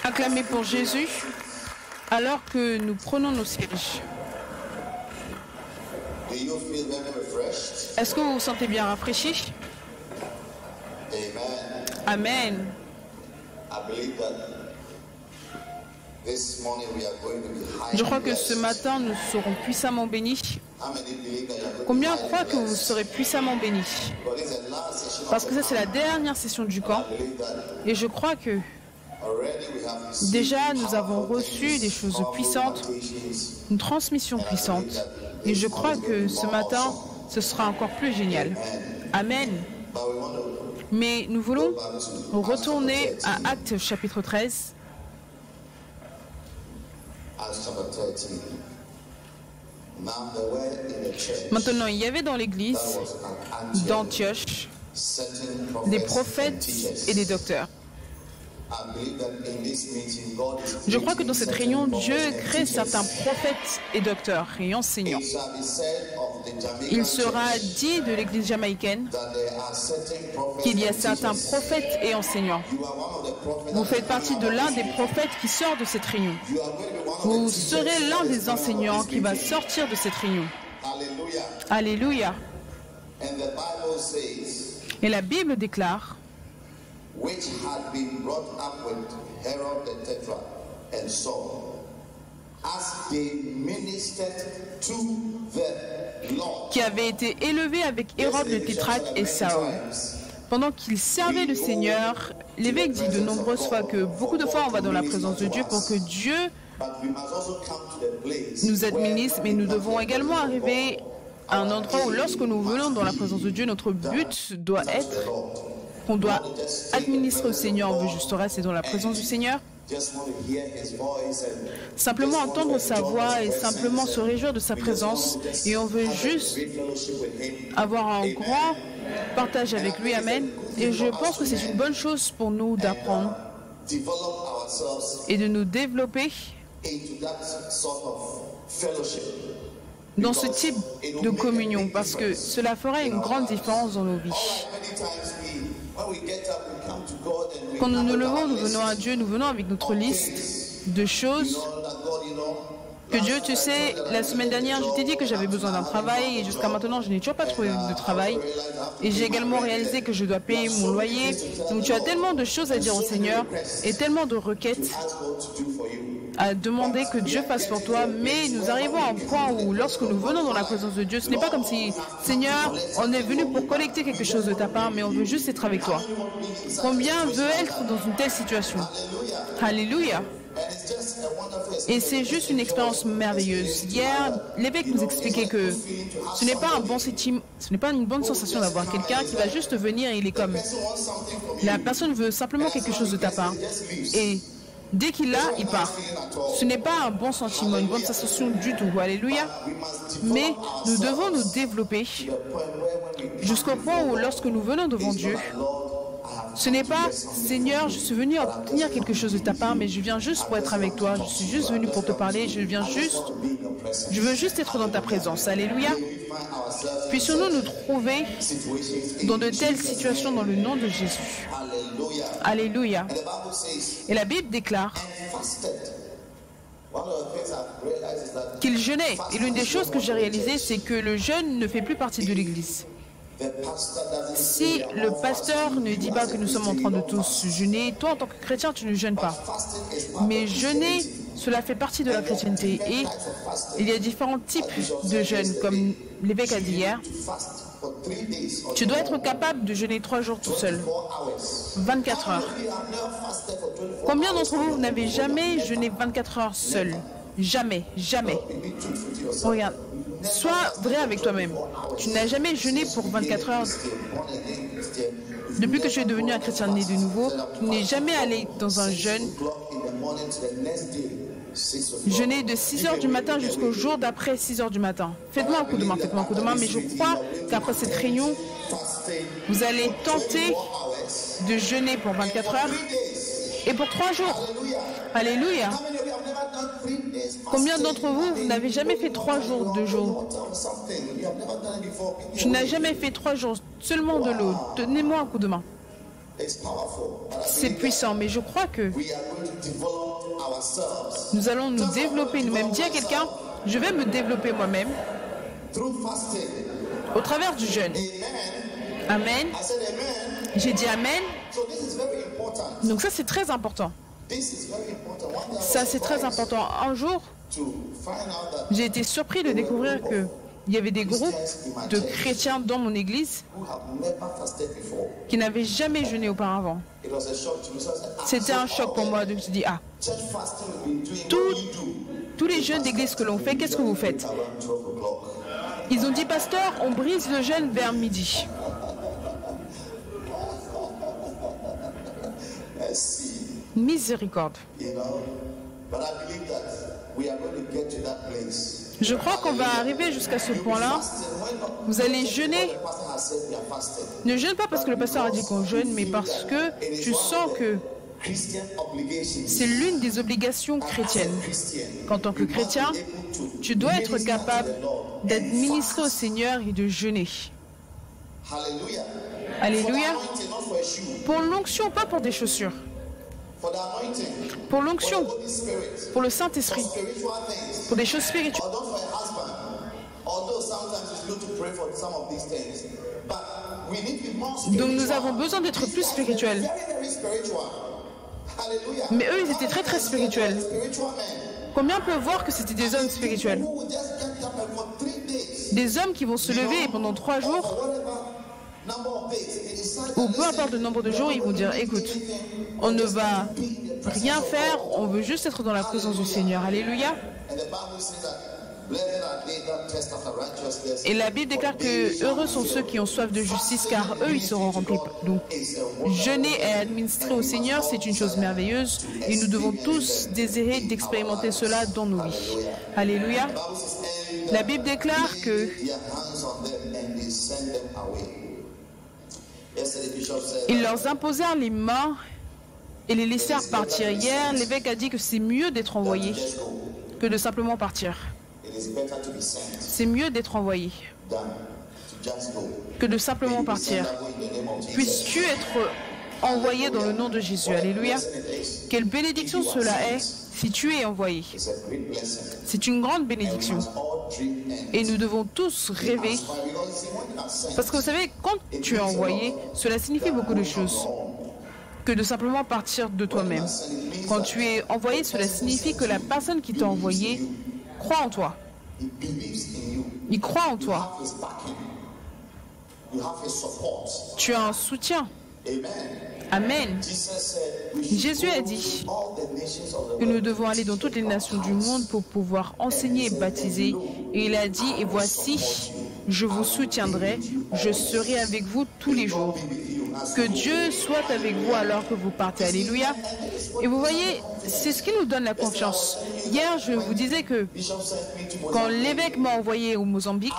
Acclamez pour Jésus alors que nous prenons nos sièges. Est-ce que vous vous sentez bien rafraîchi? Amen. Je crois que ce matin, nous serons puissamment bénis. Combien croient que vous serez puissamment bénis? Parce que ça, c'est la dernière session du camp. Et je crois que déjà, nous avons reçu des choses puissantes, une transmission puissante. Et je crois que ce matin, ce sera encore plus génial. Amen. Mais nous voulons retourner à Actes chapitre 13. Maintenant, il y avait dans l'église d'Antioche des prophètes et des docteurs. Je crois que dans cette réunion, Dieu crée certains prophètes et docteurs et enseignants. Il sera dit de l'église jamaïcaine qu'il y a certains prophètes et enseignants. Vous faites partie de l'un des prophètes qui sort de cette réunion. Vous serez l'un des enseignants qui va sortir de cette réunion. Alléluia. Et la Bible déclare qui avait été élevé avec Hérode le tétrarque et Saül. Pendant qu'il servait le Seigneur, l'évêque dit de nombreuses fois que beaucoup de fois on va dans la présence de Dieu pour que Dieu nous administre, mais nous devons également arriver à un endroit où lorsque nous venons dans la présence de Dieu, notre but doit être qu'on doit administrer au Seigneur. On veut juste rester dans la présence du Seigneur, simplement entendre sa voix et simplement se réjouir de sa présence, et on veut juste avoir un grand partage avec lui. Amen. Et je pense que c'est une bonne chose pour nous d'apprendre et de nous développer dans ce type de communion, parce que cela fera une grande différence dans nos vies. Quand nous nous levons, nous venons à Dieu, nous venons avec notre liste de choses que Dieu, tu sais, la semaine dernière, je t'ai dit que j'avais besoin d'un travail et jusqu'à maintenant, je n'ai toujours pas trouvé de travail. Et j'ai également réalisé que je dois payer mon loyer. Donc tu as tellement de choses à dire au Seigneur et tellement de requêtes à demander que Dieu fasse pour toi, mais nous arrivons à un point où lorsque nous venons dans la présence de Dieu, ce n'est pas comme si, Seigneur, on est venu pour collecter quelque chose de ta part, mais on veut juste être avec toi. Combien veut être dans une telle situation? Alléluia. Et c'est juste une expérience merveilleuse. Hier, l'évêque nous expliquait que ce n'est pas un bon sentiment, ce n'est pas une bonne sensation d'avoir quelqu'un qui va juste venir et il est comme... La personne veut simplement quelque chose de ta part. Et dès qu'il l'a, il part. Ce n'est pas un bon sentiment, une bonne sensation du tout. Alléluia. Mais nous devons nous développer jusqu'au point où lorsque nous venons devant Dieu, ce n'est pas, Seigneur, je suis venu obtenir quelque chose de ta part, mais je viens juste pour être avec toi. Je suis juste venu pour te parler. Je veux juste être dans ta présence. Alléluia. Puissions-nous nous trouver dans de telles situations dans le nom de Jésus. Alléluia. Et la Bible déclare qu'il jeûnait. Et l'une des choses que j'ai réalisées, c'est que le jeûne ne fait plus partie de l'Église. Si le pasteur ne dit pas que nous sommes en train de tous jeûner, toi en tant que chrétien, tu ne jeûnes pas. Mais jeûner, cela fait partie de la chrétienté. Et il y a différents types de jeûnes, comme l'évêque a dit hier. Tu dois être capable de jeûner 3 jours tout seul, 24 heures. Combien d'entre vous n'avez jamais jeûné 24 heures seul? Jamais, jamais. Regarde, sois vrai avec toi-même. Tu n'as jamais jeûné pour 24 heures. Depuis que tu es devenu un chrétien né de nouveau, tu n'es jamais allé dans un jeûne. Jeûner de 6 heures du matin jusqu'au jour d'après 6 heures du matin. Faites-moi un coup de main, faites-moi un coup de main, mais je crois qu'après cette réunion, vous allez tenter de jeûner pour 24 heures et pour 3 jours. Alléluia. Combien d'entre vous n'avez jamais fait 3 jours, 2 jours? Tu n'as jamais fait 3 jours, seulement de l'eau. Donnez-moi un coup de main. C'est puissant, mais je crois que nous allons nous développer nous-mêmes. Dis à quelqu'un, je vais me développer moi-même au travers du jeûne. Amen. J'ai dit Amen. Donc ça, c'est très important. Ça, c'est très important. Un jour, j'ai été surpris de découvrir qu'il y avait des groupes de chrétiens dans mon église qui n'avaient jamais jeûné auparavant. C'était un choc pour moi. Donc je me suis dit, ah, tous les jeûnes d'église que l'on fait, qu'est-ce que vous faites? Ils ont dit, pasteur, on brise le jeûne vers midi. Miséricorde. Je crois qu'on va arriver jusqu'à ce point-là. Vous allez jeûner. Ne jeûne pas parce que le pasteur a dit qu'on jeûne, mais parce que tu sens que c'est l'une des obligations chrétiennes. Qu'en tant que chrétien, tu dois être capable d'administrer au Seigneur et de jeûner. Alléluia. Pour l'onction, pas pour des chaussures. Pour l'onction, pour le Saint-Esprit, pour des choses spirituelles. Donc nous avons besoin d'être plus spirituels. Mais eux, ils étaient très très spirituels. Combien peuvent voir que c'était des hommes spirituels? Des hommes qui vont se lever et pendant 3 jours, ou peu importe le nombre de jours, ils vont dire, écoute, on ne va rien faire, on veut juste être dans la présence du Seigneur. Alléluia. Et la Bible déclare que heureux sont ceux qui ont soif de justice, car eux, ils seront remplis. Donc, jeûner et administrer au Seigneur, c'est une chose merveilleuse, et nous devons tous désirer d'expérimenter cela dans nos vies. Alléluia. La Bible déclare que ils leur imposèrent les mains et les laissèrent partir. Hier, l'évêque a dit que c'est mieux d'être envoyé que de simplement partir. C'est mieux d'être envoyé que de simplement partir. Puisses-tu être envoyé dans le nom de Jésus. Alléluia. Quelle bénédiction cela est si tu es envoyé. C'est une grande bénédiction. Et nous devons tous rêver. Parce que vous savez, quand tu es envoyé, cela signifie beaucoup de choses que de simplement partir de toi-même. Quand tu es envoyé, cela signifie que la personne qui t'a envoyé croit en toi. Il croit en toi. Tu as un soutien. Amen. Jésus a dit que nous devons aller dans toutes les nations du monde pour pouvoir enseigner et baptiser. Et il a dit, et voici, je vous soutiendrai, je serai avec vous tous les jours. Que Dieu soit avec vous alors que vous partez. Alléluia. Et vous voyez, c'est ce qui nous donne la confiance. Hier, je vous disais que quand l'évêque m'a envoyé au Mozambique,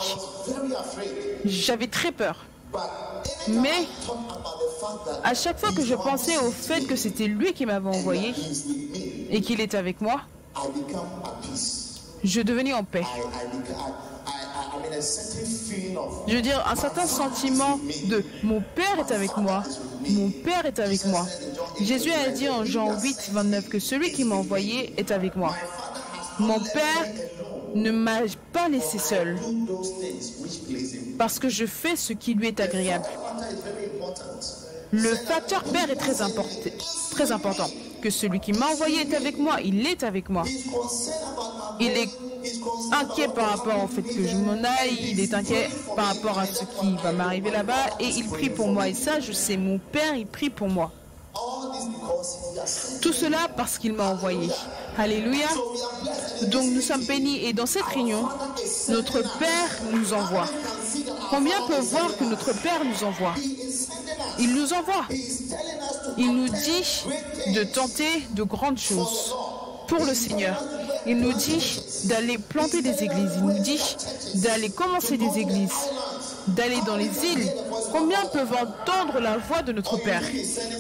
j'avais très peur. Mais à chaque fois que je pensais au fait que c'était lui qui m'avait envoyé et qu'il était avec moi, je devenais en paix. Je veux dire, un certain sentiment de « mon Père est avec moi, mon Père est avec moi ». Jésus a dit en Jean 8, 29 que celui qui m'a envoyé est avec moi. Mon Père ne m'a pas laissé seul parce que je fais ce qui lui est agréable. Le facteur Père est très important. Que celui qui m'a envoyé est avec moi, il est avec moi. Il est inquiet par rapport au fait que je m'en aille, il est inquiet par rapport à ce qui va m'arriver là-bas et il prie pour moi. Et ça, je sais, mon Père, il prie pour moi. Tout cela parce qu'il m'a envoyé. Alléluia. Donc nous sommes bénis et dans cette réunion, notre Père nous envoie. Combien peuvent voir que notre Père nous envoie? Il nous envoie. Il nous dit de tenter de grandes choses pour le Seigneur. Il nous dit d'aller planter des églises. Il nous dit d'aller commencer des églises, d'aller dans les îles. Combien peuvent entendre la voix de notre Père?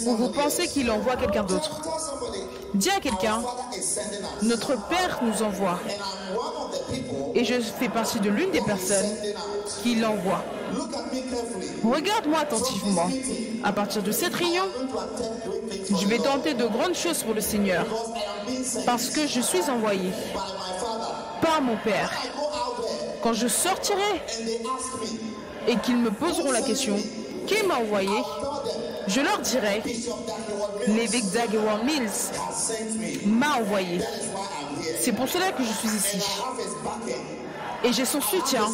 Ou vous pensez qu'il envoie quelqu'un d'autre? Dis à quelqu'un, notre Père nous envoie. Et je fais partie de l'une des personnes qui l'envoie. Regarde-moi attentivement. À partir de cette réunion, je vais tenter de grandes choses pour le Seigneur. Parce que je suis envoyé par mon Père. Quand je sortirai et qu'ils me poseront la question, qui m'a envoyé? Je leur dirai, l'évêque Dag Heward-Mills m'a envoyé. C'est pour cela que je suis ici. Et j'ai son soutien.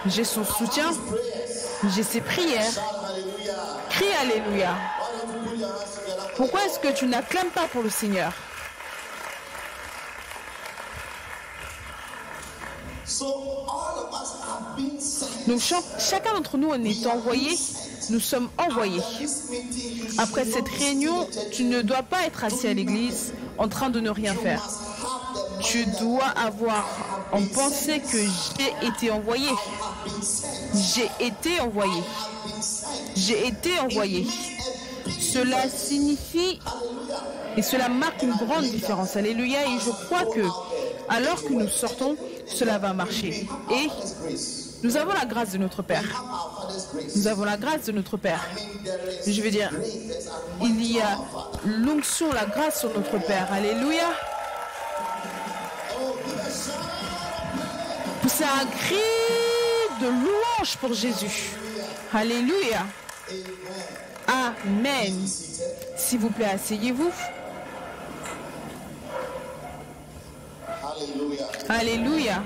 J'ai son soutien. J'ai ses prières. Crie Alléluia. Pourquoi est-ce que tu n'acclames pas pour le Seigneur? Donc chacun d'entre nous, en étant envoyé, nous sommes envoyés. Après cette réunion, tu ne dois pas être assis à l'église en train de ne rien faire. Tu dois avoir en pensée que j'ai été envoyé. J'ai été envoyé. J'ai été envoyé. Cela signifie et cela marque une grande différence. Alléluia. Et je crois que alors que nous sortons, cela va marcher. Et nous avons la grâce de notre Père. Nous avons la grâce de notre Père. Je veux dire, il y a l'onction, la grâce sur notre Père. Alléluia. Poussez un cri de louange pour Jésus. Alléluia. Amen. S'il vous plaît, asseyez-vous. Alléluia.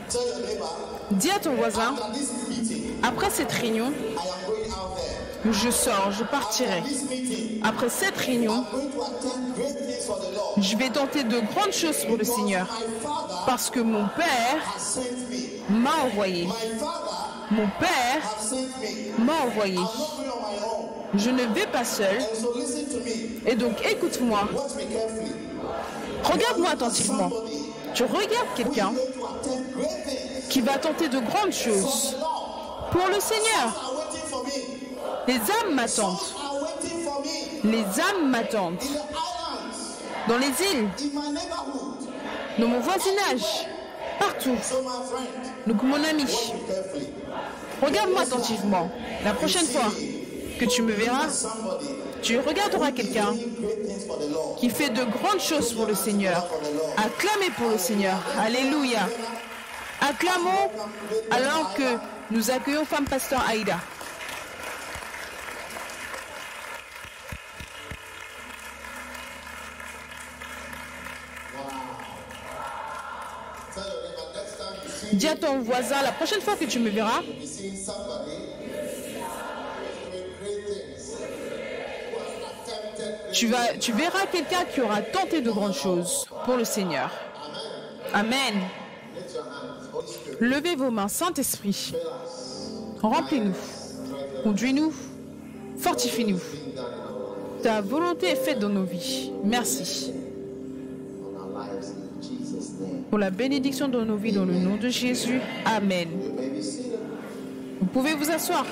Dis à ton voisin, après cette réunion, je sors, je partirai. Après cette réunion, je vais tenter de grandes choses pour le Seigneur. Parce que mon Père m'a envoyé. Mon Père m'a envoyé. Je ne vais pas seul. Et donc, écoute-moi. Regarde-moi attentivement. Tu regardes quelqu'un qui va tenter de grandes choses pour le Seigneur. Les âmes m'attendent. Les âmes m'attendent. Dans les îles, dans mon voisinage, partout. Donc mon ami, regarde-moi attentivement. La prochaine fois que tu me verras, tu regarderas quelqu'un qui fait de grandes choses pour le Seigneur. Acclamez pour le Seigneur. Alléluia. Acclamons alors que nous accueillons Femme Pasteur Aïda. Dis à ton voisin, la prochaine fois que tu me verras, tu verras quelqu'un qui aura tenté de grandes choses pour le Seigneur. Amen. Levez vos mains, Saint-Esprit. Remplis-nous. Conduis-nous. Fortifie-nous. Ta volonté est faite dans nos vies. Merci. Pour la bénédiction dans nos vies, dans le nom de Jésus. Amen. Vous pouvez vous asseoir.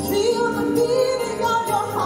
Feel the beating of your heart.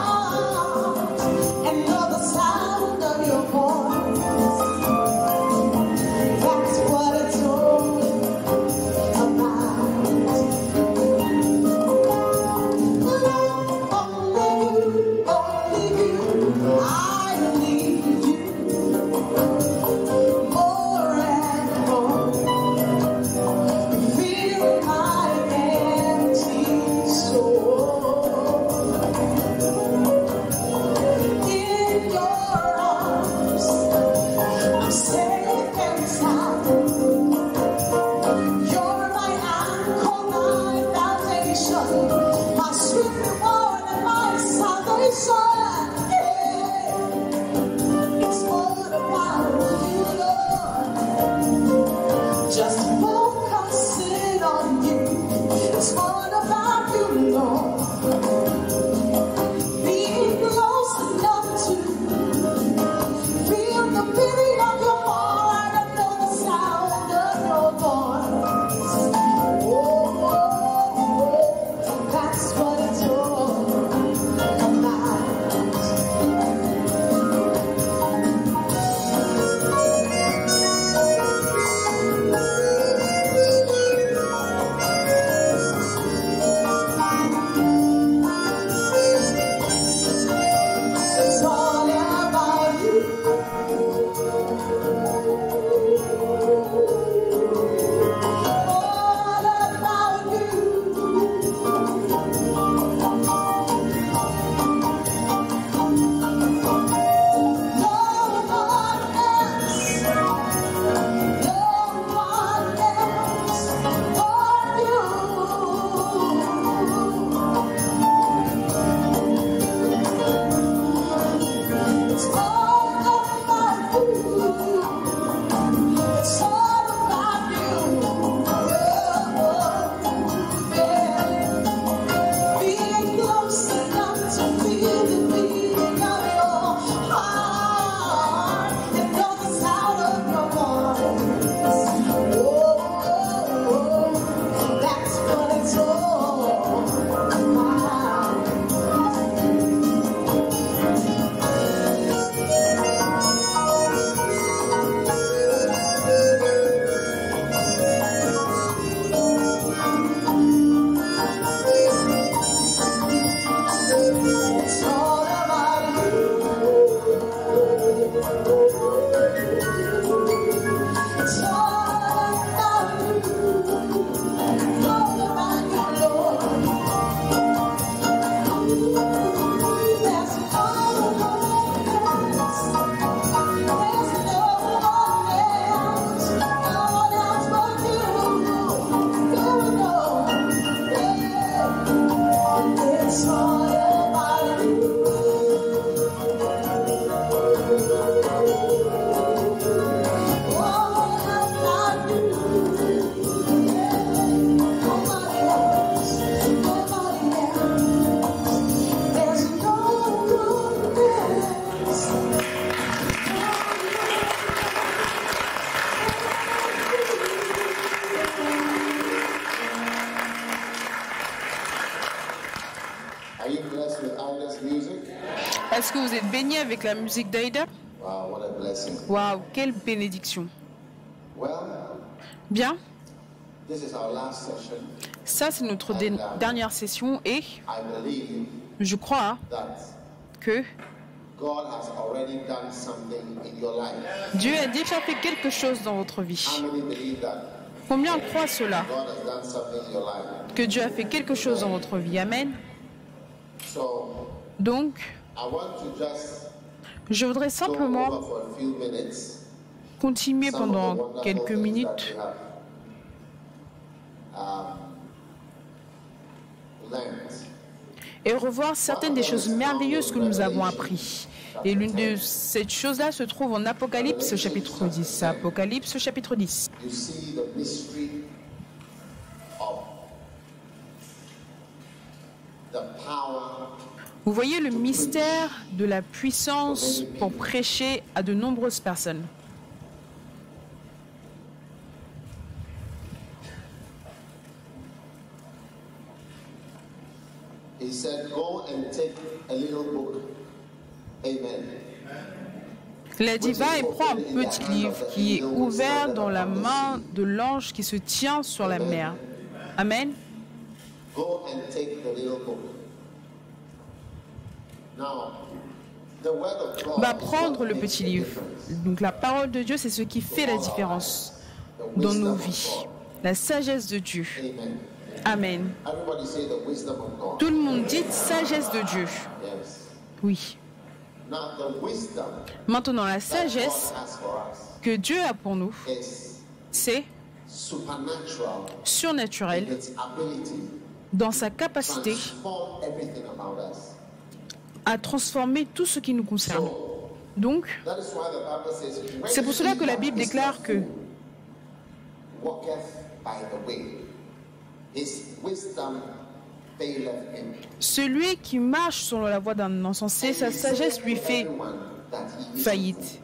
Est-ce que vous êtes béni avec la musique d'Aïda? Wow, what a blessing. Waouh, quelle bénédiction. Well, Bien, this is our last session. ça c'est notre dernière session et I believe je crois that que God has already done something in your life. Dieu a déjà fait quelque chose dans votre How vie. many believe that Combien croient cela? God has done something in your life? Que Dieu a fait quelque chose dans votre vie. Amen. So, Donc, I want to just je voudrais go simplement over for a few minutes continuer some of the pendant wonderful quelques things that minutes we have learned. et revoir certaines des choses merveilleuses que nous avons apprises. Et l'une de ces choses-là se trouve en Apocalypse chapitre 10. Apocalypse chapitre 10. You see the mystery of the power. Vous voyez le mystère de la puissance pour prêcher à de nombreuses personnes. He said, go and take a little book. Amen. Il a dit, va et prends un petit livre qui est ouvert dans la main de l'ange qui se tient sur la mer. Amen. Go and take the little book. Now, the word of God Va is prendre what le makes petit the livre. difference. Donc la parole de Dieu, c'est ce qui fait la différence dans nos vies. La sagesse de Dieu. Amen. Amen. Everybody say the wisdom of God. Tout le monde dit sagesse de Dieu. Yes. Oui. Now, the wisdom Maintenant, la that sagesse God has for us que Dieu a pour nous, is c'est supernatural in surnaturel its ability dans sa to capacité transform everything about us. à transformer tout ce qui nous concerne. Donc, c'est pour cela que la Bible déclare que celui qui marche selon la voie d'un insensé, sa sagesse lui fait faillite.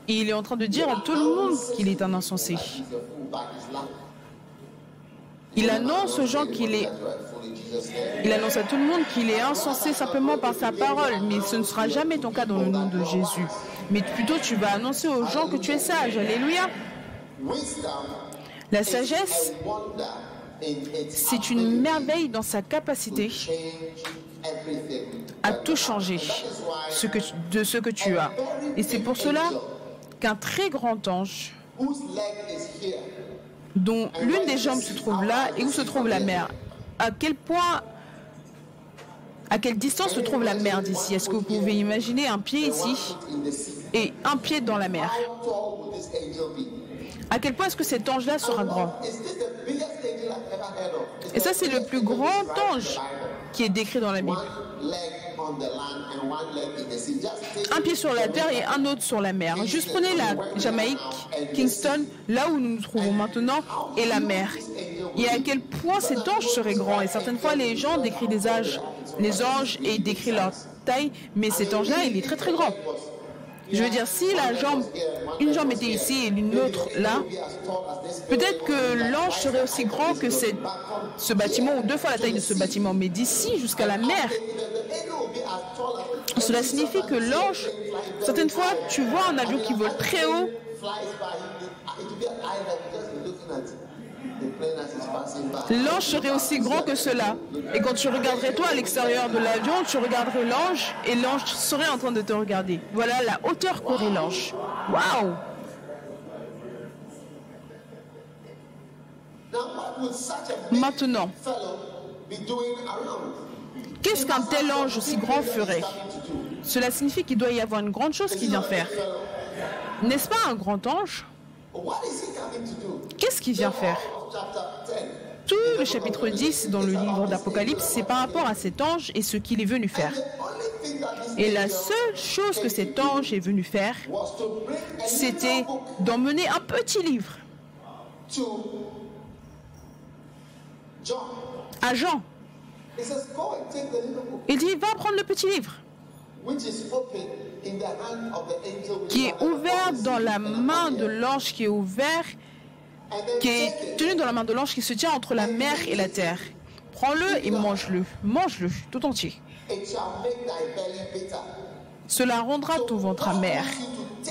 Et il est en train de dire à tout le monde qu'il est un insensé. Il annonce aux gens qu'il est... Il annonce à tout le monde qu'il est insensé simplement par sa parole, mais ce ne sera jamais ton cas dans le nom de Jésus. Mais plutôt tu vas annoncer aux gens que tu es sage. Alléluia. La sagesse, c'est une merveille dans sa capacité à tout changer de ce que tu as. Et c'est pour cela qu'un très grand ange, dont l'une des jambes se trouve là et où se trouve la mer, à quelle distance se trouve la mer d'ici? Est-ce que vous pouvez imaginer un pied ici et un pied dans la mer? À quel point est-ce que cet ange-là sera grand? Et ça, c'est le plus grand ange qui est décrit dans la Bible. Un pied sur la terre et un autre sur la mer. Juste prenez la Jamaïque, Kingston, là où nous nous trouvons maintenant, et la mer. Et à quel point cet ange serait grand. Et certaines fois, les gens décrivent les anges et ils décrivent leur taille, mais cet ange-là, il est très très grand. Je veux dire, si une jambe était ici et une autre là, peut-être que l'ange serait aussi grand que ce bâtiment ou 2 fois la taille de ce bâtiment. Mais d'ici jusqu'à la mer, cela signifie que l'ange, certaines fois, tu vois un avion qui vole très haut, l'ange serait aussi grand que cela. Et quand tu regarderais toi à l'extérieur de l'avion, tu regarderais l'ange et l'ange serait en train de te regarder. Voilà la hauteur qu'aurait l'ange. Waouh! Maintenant, qu'est-ce qu'un tel ange aussi grand ferait? Cela signifie qu'il doit y avoir une grande chose qu'il vient faire. N'est-ce pas un grand ange? Qu'est-ce qu'il vient faire? Tout le chapitre 10 dans le livre d'Apocalypse, c'est par rapport à cet ange et ce qu'il est venu faire. Et la seule chose que cet ange est venu faire, c'était d'emmener un petit livre à Jean. Il dit, va prendre le petit livre qui est ouvert dans la main de l'ange qui est tenu dans la main de l'ange qui se tient entre la mer et la terre. Prends-le et mange-le. Mange-le tout entier. Cela rendra ton ventre amer.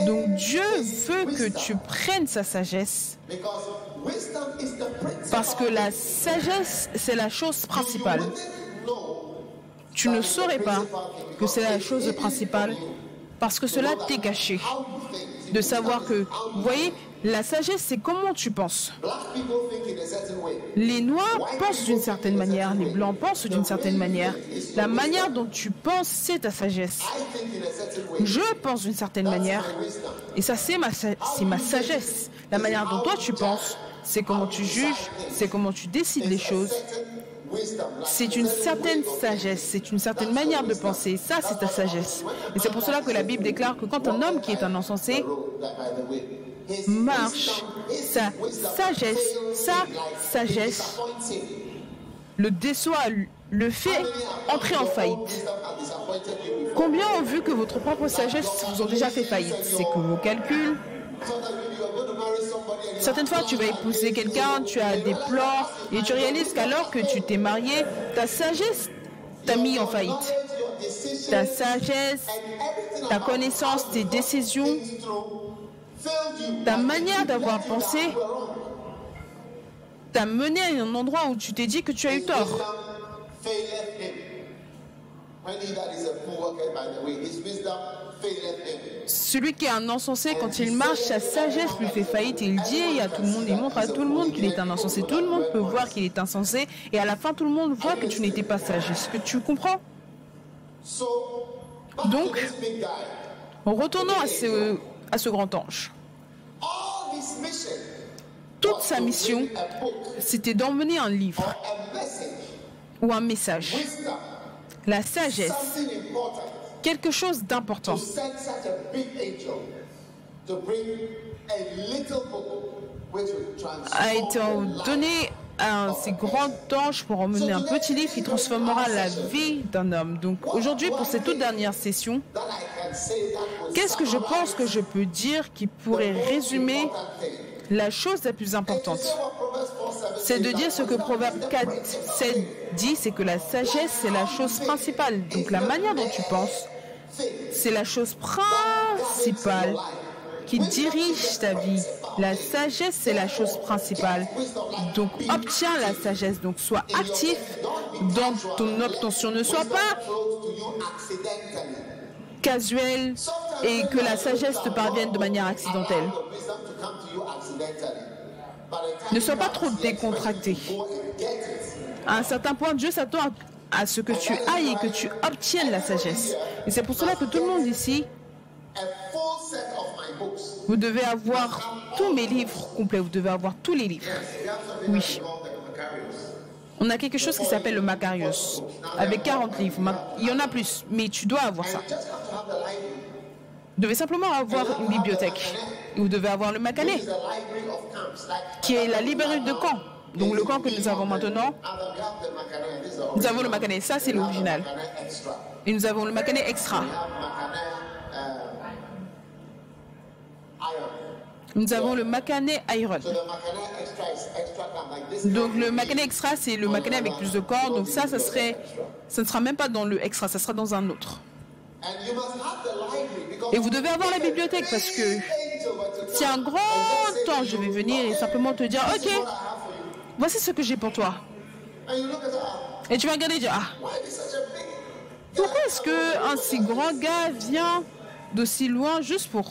Donc Dieu veut que tu prennes sa sagesse, parce que la sagesse, c'est la chose principale. Tu ne saurais pas que c'est la chose principale parce que cela t'est caché. De savoir que, vous voyez, la sagesse, c'est comment tu penses. Les Noirs pensent d'une certaine manière, les Blancs pensent d'une certaine manière. La manière dont tu penses, c'est ta sagesse. Je pense d'une certaine manière, et ça, c'est ma sagesse. La manière dont toi tu penses, c'est comment tu juges, c'est comment tu décides les choses. C'est une certaine sagesse, c'est une certaine manière de penser. Ça, c'est ta sagesse. Et c'est pour cela que la Bible déclare que quand un homme qui est un insensé marche, sa sagesse le déçoit, le fait entrer en faillite. Combien ont vu que votre propre sagesse vous ont déjà fait faillite? C'est que vos calculs. Certaines fois, tu vas épouser quelqu'un, tu as des plans et tu réalises qu'alors que tu t'es marié, ta sagesse t'a mis en faillite. Ta sagesse, ta connaissance, tes décisions, ta manière d'avoir pensé t'a mené à un endroit où tu t'es dit que tu as eu tort. Celui qui est un insensé, quand il marche, sa sagesse lui fait faillite et il dit à tout le monde, il montre à tout le monde qu'il est un insensé. Tout le monde peut voir qu'il est insensé et à la fin, tout le monde voit que tu n'étais pas sage. Est-ce que tu comprends? Donc, retournons à ce grand ange. Toute sa mission, c'était d'emmener un livre ou un message. La sagesse, quelque chose d'important. to send such a big angel to bring a little book which will A été transform the life. donné à un si grand ange pour emmener un petit livre qui transformera la vie d'un homme. Donc aujourd'hui, pour cette toute dernière session, That I can say that will qu'est-ce que je pense que je peux dire qui pourrait résumer important thing. la chose la plus importante? C'est de dire ce que Proverbe 4, 7 dit, c'est que la sagesse, c'est la chose principale. Donc la manière dont tu penses, c'est la chose principale qui dirige ta vie. La sagesse, c'est la chose principale. Donc obtiens la sagesse. Donc sois actif dans ton obtention. Ne sois pas casuel et que la sagesse te parvienne de manière accidentelle. Ne sois pas trop décontracté. À un certain point, Dieu s'attend à ce que tu ailles et que tu obtiennes la sagesse. Et c'est pour cela que tout le monde ici, vous devez avoir tous mes livres complets. Vous devez avoir tous les livres. Oui. On a quelque chose qui s'appelle le Macarius, avec 40 livres. Il y en a plus, mais tu dois avoir ça. Vous devez simplement avoir une bibliothèque. Et vous devez avoir le Macané, qui est la librairie de Caen. Donc le camp que nous avons maintenant, nous avons le Macané. Ça, c'est l'original. Et nous avons le Macané extra. Nous avons le Macané Iron. Donc le Macané extra, c'est le Macané avec plus de corps. Donc ça ne sera même pas dans le extra, ça sera dans un autre. Et vous devez avoir la bibliothèque parce que si un grand temps je vais venir et simplement te dire, ok, voici ce que j'ai pour toi. Et tu vas regarder et dire, ah, pourquoi est-ce qu'un si grand gars vient d'aussi loin juste pour...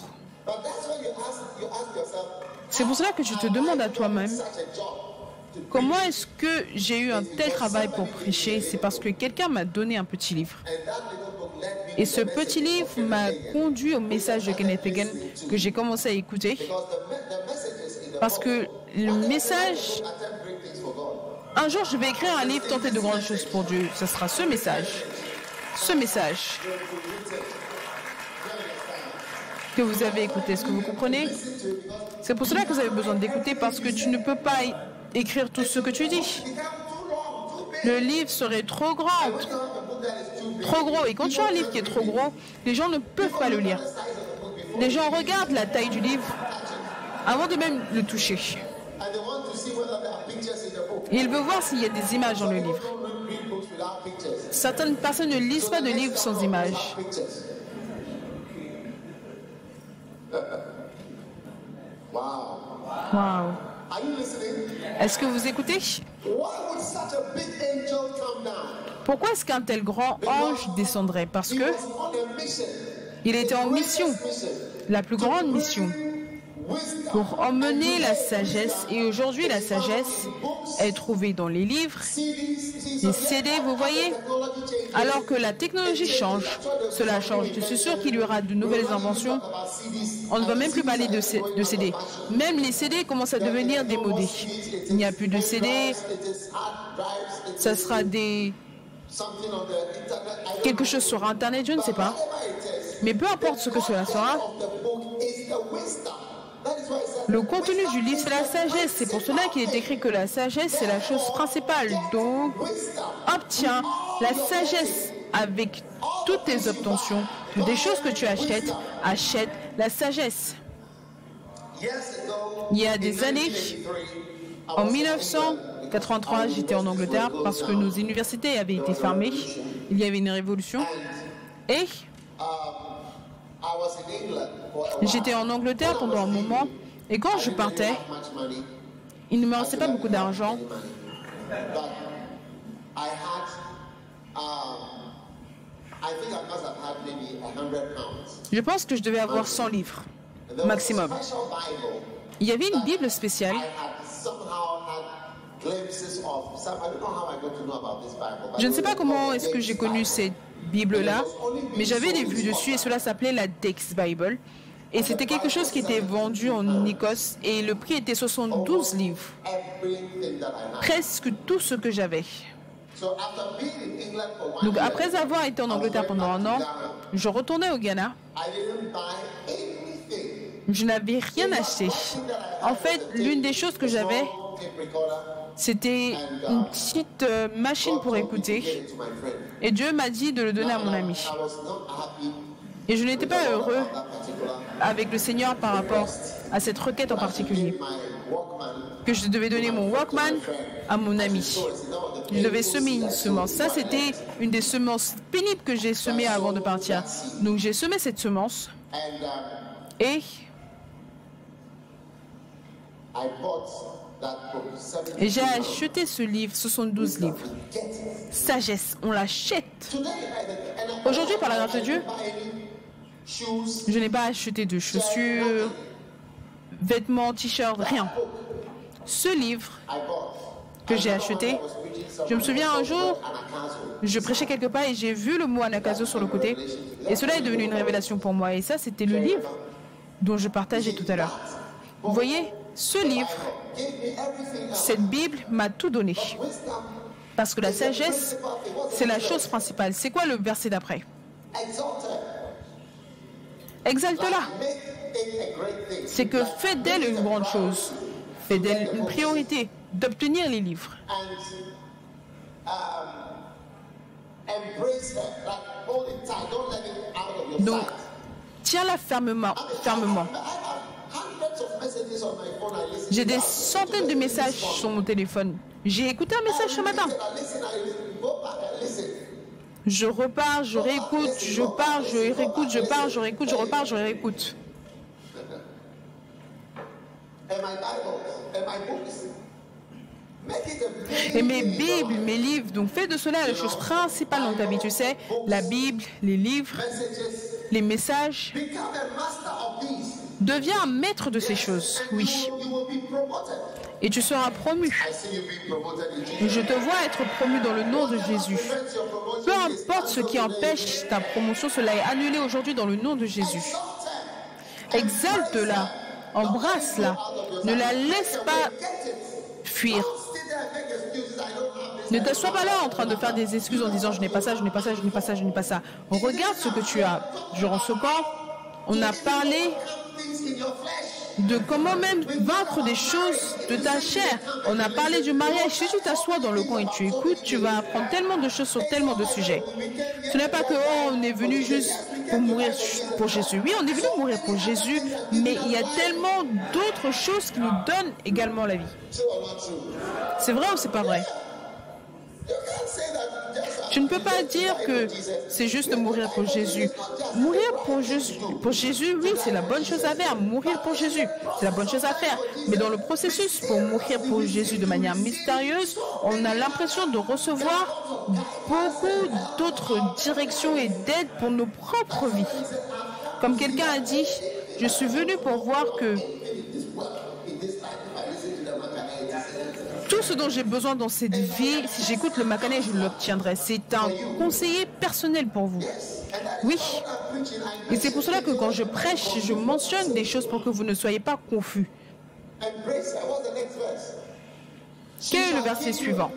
C'est pour cela que tu te demandes à toi-même, comment est-ce que j'ai eu un tel travail pour prêcher? C'est parce que quelqu'un m'a donné un petit livre. Et ce petit livre m'a conduit au message de Kenneth Hagin que j'ai commencé à écouter. Parce que le message... Un jour, je vais écrire un livre, tenter de grandes choses pour Dieu. Ce sera ce message. Ce message que vous avez écouté. Est-ce que vous comprenez? C'est pour cela que vous avez besoin d'écouter, parce que tu ne peux pas écrire tout ce que tu dis. Le livre serait trop grand, trop gros. Et quand tu as un livre qui est trop gros, les gens ne peuvent pas le lire. Les gens regardent la taille du livre avant de même le toucher. Et ils veulent voir s'il y a des images dans le livre. Certaines personnes ne lisent pas de livres sans images. Wow. Est-ce que vous écoutez? Pourquoi est-ce qu'un tel grand ange descendrait? Parce que il était en mission, la plus grande mission, pour emmener la sagesse. Et aujourd'hui, la sagesse est trouvée dans les livres, les CD, vous voyez. Alors que la technologie change, cela change. Je suis sûr qu'il y aura de nouvelles inventions. On ne va même plus parler de CD. Même les CD commencent à devenir démodés. Il n'y a plus de CD. Ça sera quelque chose sur Internet, je ne sais pas. Mais peu importe ce que cela sera, le contenu du livre, c'est la sagesse. C'est pour cela qu'il est écrit que la sagesse, c'est la chose principale. Donc, obtiens la sagesse avec toutes tes obtentions, toutes des choses que tu achètes, achète la sagesse. Il y a des années, en 1983, j'étais en Angleterre parce que nos universités avaient été fermées. Il y avait une révolution. Et j'étais en Angleterre pendant un moment. Et quand je partais, il ne me restait pas beaucoup d'argent. Je pense que je devais avoir 100 livres, maximum. Il y avait une Bible spéciale. Je ne sais pas comment est-ce que j'ai connu cette Bible-là, mais j'avais des vues dessus et cela s'appelait la Dex Bible. Et c'était quelque chose qui était vendu en Écosse et le prix était 72 livres. Presque tout ce que j'avais. Donc après avoir été en Angleterre pendant un an, je retournais au Ghana. Je n'avais rien acheté. En fait, l'une des choses que j'avais, c'était une petite machine pour écouter. Et Dieu m'a dit de le donner à mon ami. Et je n'étais pas heureux avec le Seigneur par rapport à cette requête en particulier. Que je devais donner mon Walkman à mon ami. Je devais semer une semence. Ça, c'était une des semences pénibles que j'ai semées avant de partir. Donc j'ai semé cette semence et j'ai acheté ce livre, 72 livres. Sagesse, on l'achète. Aujourd'hui, par la grâce de Dieu, je n'ai pas acheté de chaussures, vêtements, t-shirts, rien. Ce livre que j'ai acheté, je me souviens un jour, je prêchais quelque part et j'ai vu le mot anakazo sur le côté. Et cela est devenu une révélation pour moi. Et ça, c'était le livre dont je partageais tout à l'heure. Vous voyez, ce livre, cette Bible m'a tout donné. Parce que la sagesse, c'est la chose principale. C'est quoi le verset d'après? Exalte-la. C'est que fais d'elle une grande chose. Fais d'elle une priorité d'obtenir les livres. Donc, tiens-la fermement. J'ai des centaines de messages sur mon téléphone. J'ai écouté un message ce matin. Je repars, je réécoute, je pars, je réécoute, je pars, je réécoute, je repars, je réécoute. Et mes Bibles, mes livres, donc fais de cela la chose principale dans ta vie, tu sais, la Bible, les livres, les messages. Deviens un maître de ces choses, oui. Et tu seras promu. Je te vois être promu dans le nom de Jésus. Peu importe ce qui empêche ta promotion, cela est annulé aujourd'hui dans le nom de Jésus. Exalte-la, embrasse-la, ne la laisse pas fuir. Ne t'assois pas là en train de faire des excuses en disant je n'ai pas ça, je n'ai pas ça, je n'ai pas ça, je n'ai pas ça. Regarde ce que tu as. Durant ce camp, on a parlé de comment même vaincre des choses de ta chair. On a parlé du mariage. Si tu t'assois dans le coin et tu écoutes, tu vas apprendre tellement de choses sur tellement de sujets. Ce n'est pas que on est venu juste pour mourir pour Jésus. Oui, on est venu mourir pour Jésus, mais il y a tellement d'autres choses qui nous donnent également la vie. C'est vrai ou c'est pas vrai? Tu ne peux pas dire que c'est juste mourir pour Jésus. Mourir pour Jésus, oui, c'est la bonne chose à faire. Mourir pour Jésus, c'est la bonne chose à faire. Mais dans le processus, pour mourir pour Jésus de manière mystérieuse, on a l'impression de recevoir beaucoup d'autres directions et d'aides pour nos propres vies. Comme quelqu'un a dit, je suis venu pour voir que tout ce dont j'ai besoin dans cette vie, si j'écoute le Makané, je l'obtiendrai. C'est un conseiller personnel pour vous. Oui. Et c'est pour cela que quand je prêche, je mentionne des choses pour que vous ne soyez pas confus. Quel est le verset suivant?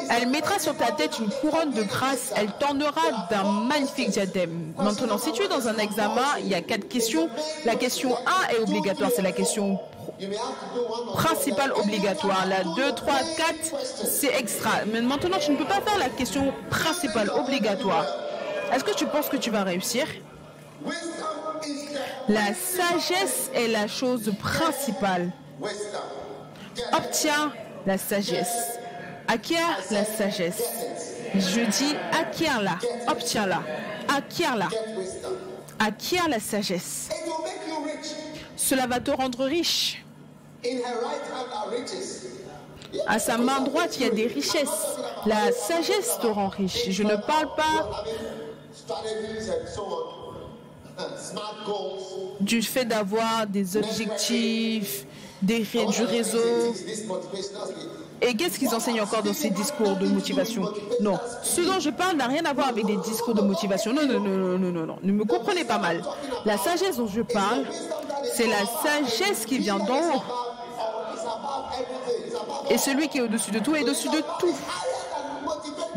Elle mettra sur ta tête une couronne de grâce, elle t'ornera d'un magnifique diadème. Maintenant, si tu es dans un examen, il y a 4 questions. La question 1 est obligatoire, c'est la question principale obligatoire. La 2, 3, 4, c'est extra. Mais maintenant, tu ne peux pas faire la question principale obligatoire. Est-ce que tu penses que tu vas réussir? La sagesse est la chose principale. Obtiens la sagesse. Acquiert la sagesse. Je dis acquiert-la. Obtiens-la. Acquiert-la. Acquiert la sagesse. Cela va te rendre riche. À sa main droite, il y a des richesses. La sagesse te rend riche. Je ne parle pas du fait d'avoir des objectifs, du réseau. Et qu'est-ce qu'ils enseignent encore dans ces discours de motivation? Non. Ce dont je parle n'a rien à voir avec des discours de motivation. Non, non, non, non, non, non, non. Ne me comprenez pas mal. La sagesse dont je parle, c'est la sagesse qui vient d'en haut. Et celui qui est au-dessus de tout est au-dessus de tout.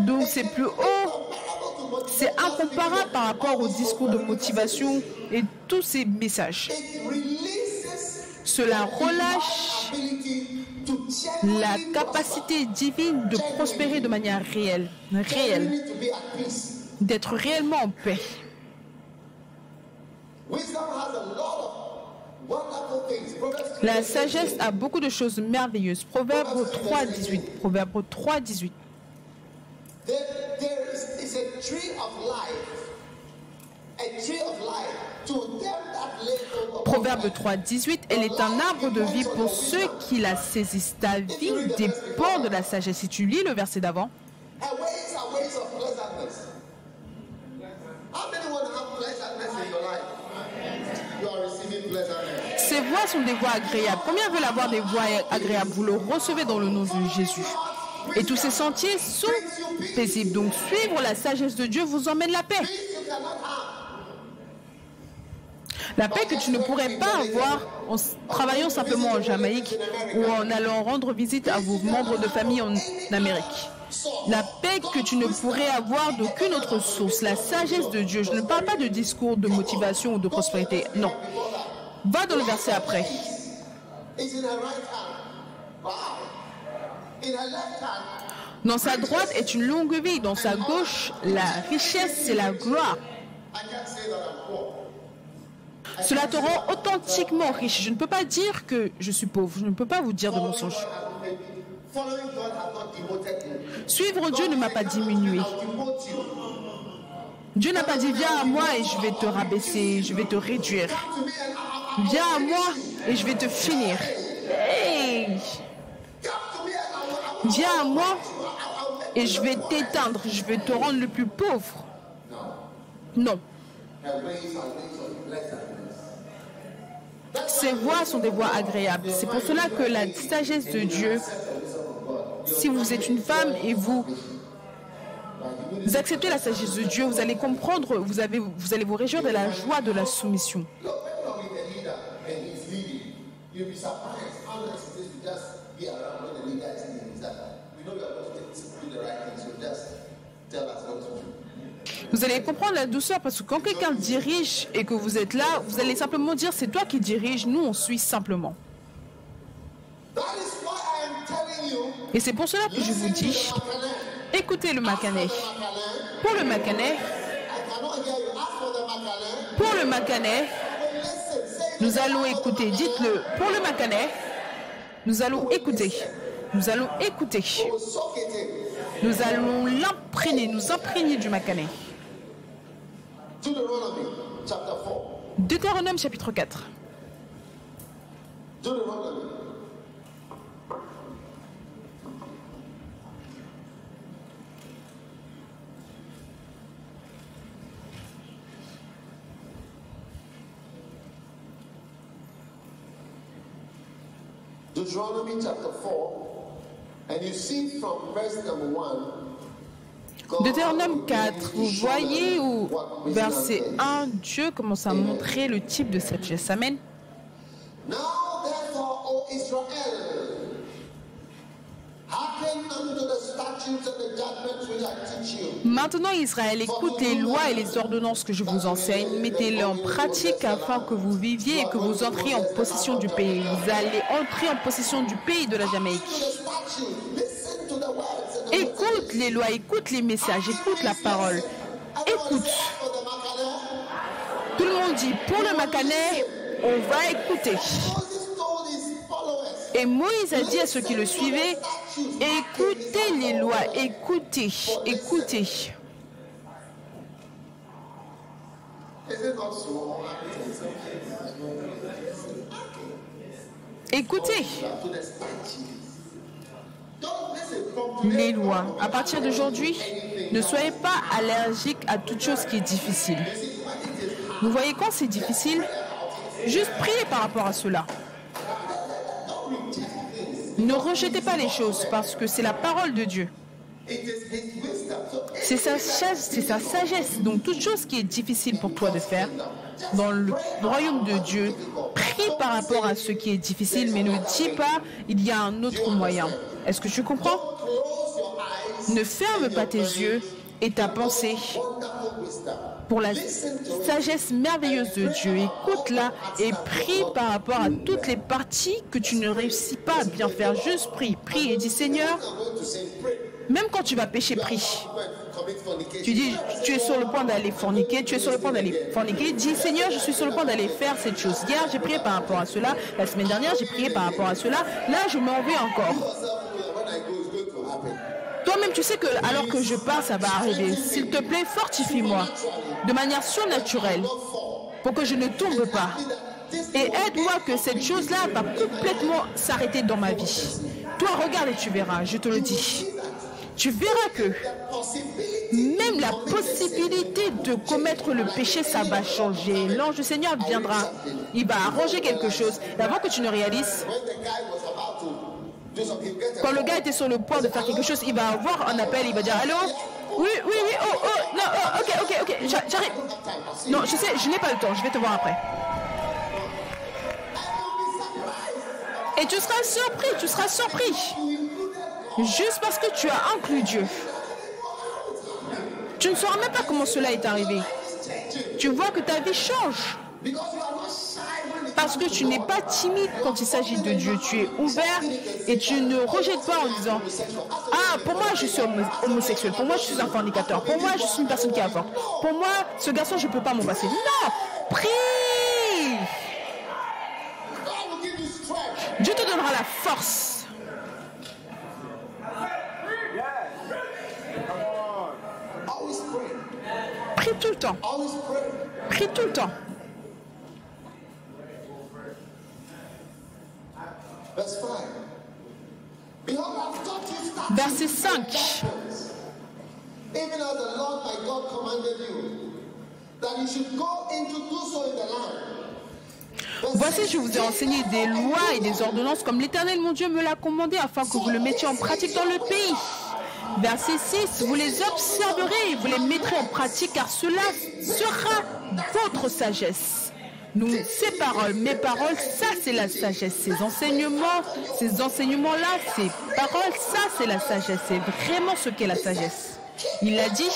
Donc c'est plus haut. C'est incomparable par rapport au discours de motivation et tous ces messages. Cela relâche la capacité divine de prospérer de manière réelle, d'être réellement en paix. La sagesse a beaucoup de choses merveilleuses. Proverbe 3.18. Proverbe 3.18. Proverbe 3.18, elle est un arbre de vie pour ceux qui la saisissent. Ta vie dépend de la sagesse. Si tu lis le verset d'avant. Ces voies sont des voies agréables. Combien veulent avoir des voies agréables? Vous le recevez dans le nom de Jésus. Et tous ces sentiers sont paisibles. Donc suivre la sagesse de Dieu vous emmène la paix. La paix que tu ne pourrais pas avoir en travaillant simplement en Jamaïque ou en allant rendre visite à vos membres de famille en Amérique. La paix que tu ne pourrais avoir d'aucune autre source. La sagesse de Dieu. Je ne parle pas de discours de motivation ou de prospérité. Non. Va dans le verset après. Dans sa droite est une longue vie. Dans sa gauche, la richesse, c'est la gloire. Cela te rend authentiquement riche. Je ne peux pas dire que je suis pauvre. Je ne peux pas vous dire de mensonge. Suivre Dieu ne m'a pas diminué. Dieu n'a pas dit viens à moi et je vais te rabaisser, je vais te réduire. Viens à moi et je vais te finir. Hey! Viens à moi et je vais t'éteindre, je vais te rendre le plus pauvre. Non. Ces voies sont des voies agréables. C'est pour cela que la sagesse de Dieu, si vous êtes une femme et vous acceptez la sagesse de Dieu, vous allez comprendre, vous allez vous réjouir de la joie de la soumission. Vous allez comprendre la douceur parce que quand quelqu'un dirige et que vous êtes là, vous allez simplement dire c'est toi qui dirige, nous on suit simplement. Et c'est pour cela que je vous dis, écoutez le Macanais. Pour le Macanais, nous allons écouter. Dites-le. Pour le Macanais, nous allons écouter. Nous allons écouter. Nous allons nous imprégner du Macanais. Deutéronome chapitre 4. Deuteronomy chapter 4, and you see from verse number 1. Deutéronome 4, vous voyez au verset 1, Dieu commence à montrer le type de sagesse. Amen. Now therefore, O Israel, hearken unto the statutes and the judgments which I teach you. Maintenant Israël, écoute les lois et les ordonnances que je vous enseigne, mettez-les en pratique afin que vous viviez et que vous entriez en possession du pays. Vous allez entrer en possession du pays de la Jamaïque. Écoute les lois, écoute les messages, écoute la parole. Écoute. Tout le monde dit, pour le Macanais, on va écouter. Et Moïse a dit à ceux qui le suivaient, écoutez les lois, écoutez, écoutez. Écoutez. Les lois. À partir d'aujourd'hui, ne soyez pas allergiques à toute chose qui est difficile. Vous voyez quand c'est difficile, juste priez par rapport à cela. Ne rejetez pas les choses parce que c'est la parole de Dieu. C'est sa sagesse. Donc toute chose qui est difficile pour toi de faire dans le royaume de Dieu, prie par rapport à ce qui est difficile, mais ne dis pas il y a un autre moyen. Est-ce que tu comprends? Ne ferme pas tes yeux et ta pensée pour la sagesse merveilleuse de Dieu. Écoute-la et prie par rapport à toutes les parties que tu ne réussis pas à bien faire. Juste prie, prie et dis Seigneur, même quand tu vas pécher, prie. Tu dis, tu es sur le point d'aller forniquer, tu es sur le point d'aller forniquer. Dis, Seigneur, je suis sur le point d'aller faire cette chose. Hier, j'ai prié par rapport à cela. La semaine dernière, j'ai prié par rapport à cela. Là, je m'en vais encore. Toi-même, tu sais que alors que je pars, ça va arriver. S'il te plaît, fortifie-moi de manière surnaturelle pour que je ne tombe pas. Et aide-moi que cette chose-là va complètement s'arrêter dans ma vie. Toi, regarde et tu verras, je te le dis. Tu verras que même la possibilité de commettre le péché, ça va changer. L'ange du Seigneur viendra. Il va arranger quelque chose. Et avant que tu ne réalises, quand le gars était sur le point de faire quelque chose, il va avoir un appel, il va dire allô? Oui, oui, oui, oh, non, oh, ok, j'arrive. Non, je sais, je n'ai pas le temps, je vais te voir après. Et tu seras surpris. Juste parce que tu as inclus Dieu. Tu ne sauras même pas comment cela est arrivé. Tu vois que ta vie change. Parce que tu n'es pas timide quand il s'agit de Dieu. Tu es ouvert et tu ne rejettes pas en disant « Ah, pour moi, je suis homosexuel. Pour moi, je suis un fornicateur. Pour moi, je suis une personne qui avorte. Pour moi, ce garçon, je ne peux pas m'en passer. » Non! Prie! Dieu te donnera la force. Prie tout le temps. Prie tout le temps. Verset 5. Voici, je vous ai enseigné des lois et des ordonnances comme l'Éternel mon Dieu me l'a commandé afin que vous le mettiez en pratique dans le pays. Verset 6, vous les observerez et vous les mettrez en pratique car cela sera votre sagesse. Donc ces paroles, mes paroles, ça c'est la sagesse. Ces enseignements-là, ces paroles, ça c'est la sagesse. C'est vraiment ce qu'est la sagesse. Il a dit...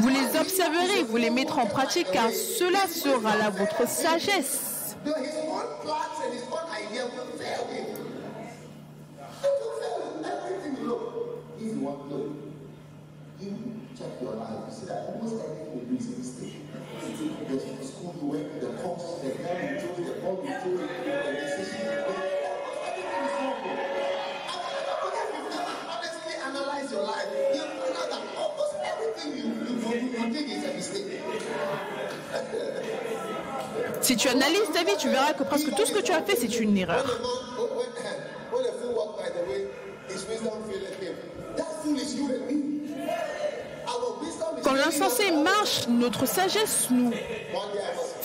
Vous les observerez, vous les mettrez en pratique car cela sera là votre sagesse. Si tu analyses ta vie, tu verras que presque tout ce que tu as fait, c'est une erreur. Quand l'insensé marche, notre sagesse nous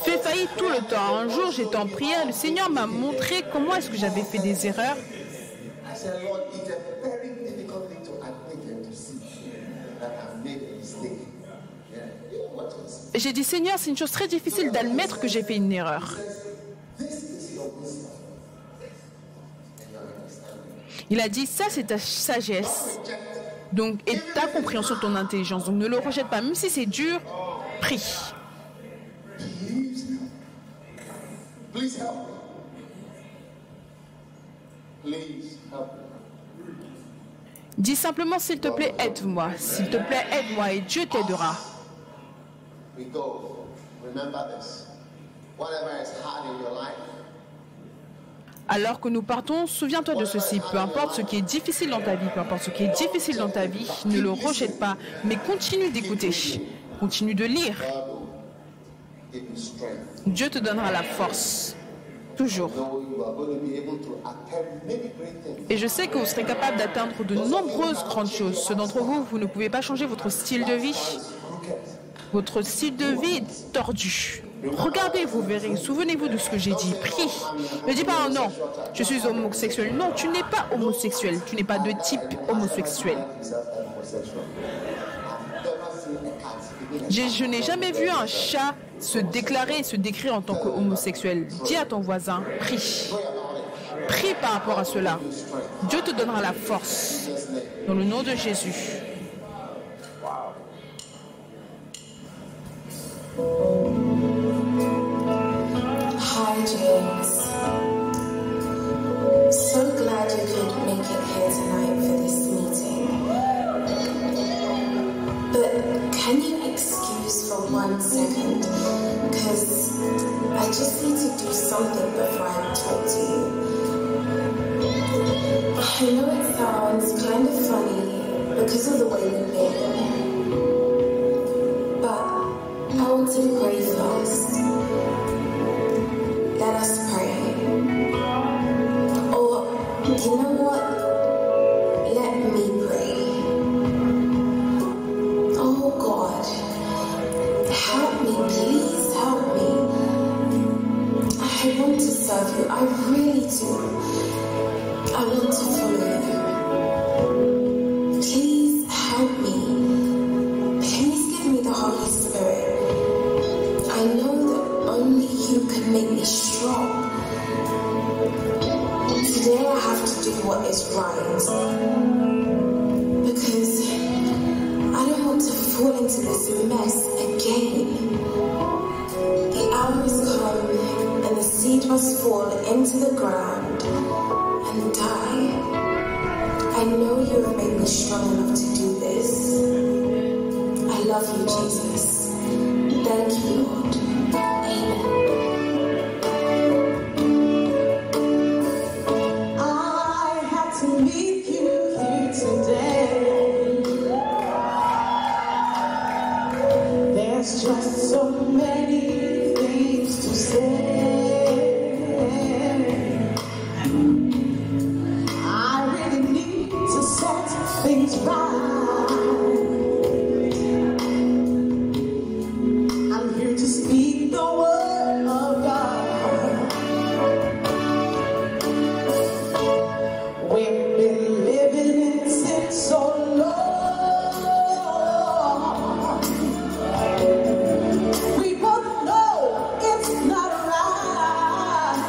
fait faillir tout le temps. Un jour, j'étais en prière, le Seigneur m'a montré comment est-ce que j'avais fait des erreurs. J'ai dit, Seigneur, c'est une chose très difficile d'admettre que j'ai fait une erreur. Il a dit, ça c'est ta sagesse. Donc, et ta compréhension, ton intelligence. Donc ne le rejette pas. Même si c'est dur, prie. Dis simplement, s'il te plaît, aide-moi. S'il te plaît, aide-moi et Dieu t'aidera. Alors que nous partons, souviens-toi de ceci. Peu importe ce qui est difficile dans ta vie, ne le rejette pas, mais continue d'écouter. Continue de lire. Dieu te donnera la force. Toujours. Et je sais que vous serez capable d'atteindre de nombreuses grandes choses. Ceux d'entre vous, vous ne pouvez pas changer votre style de vie. Votre style de vie est tordu. Regardez, vous verrez. Souvenez-vous de ce que j'ai dit. Prie. Ne dis pas, oh non, je suis homosexuel. Non, tu n'es pas homosexuel. Tu n'es pas de type homosexuel. Je n'ai jamais vu un chat se déclarer et se décrire en tant qu'homosexuel. Dis à ton voisin, prie. Prie par rapport à cela. Dieu te donnera la force. Dans le nom de Jésus. Hi James. So glad you could make it here tonight for this meeting. But can you excuse for 1 second? Because I just need to do something before I talk to you. I know it sounds kind of funny because of the way we've been. But I want to pray first. Let us pray. Or, you know what? Let me pray. Oh God, help me, please help me. I want to serve you, I really do. I want to follow you. Please help me. Please give me the Holy Spirit. I know that only you can make me strong. Today I have to do what is right. Because I don't want to fall into this mess again. The hour has come and the seed must fall into the ground and die. I know you have made me strong enough to do this. I love you, Jesus. Thank you, Lord. Amen. I had to meet you here today. There's just so many things to say. I really need to set things right. I'm here to speak the word of God. We've been living in sin so long. We both know it's not right.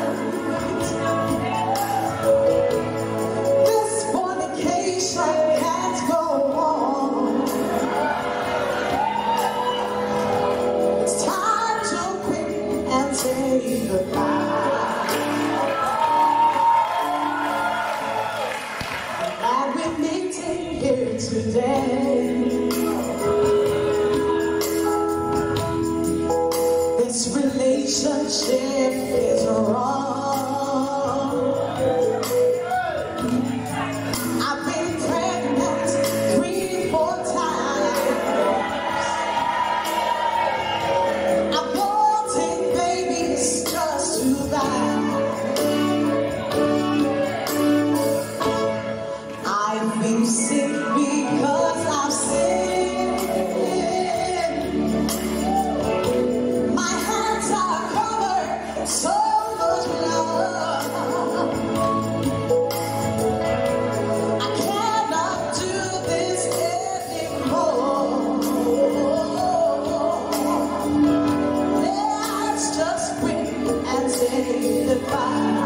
This fornication can't go on. It's time to quit and say goodbye. Glad we're meeting here today. This relationship is wrong. I've been pregnant 3-4 times. Aborting babies just too bad. I feel sick because I've sinned. My hands are covered in so much blood. I cannot do this anymore. Let's just quit and say goodbye.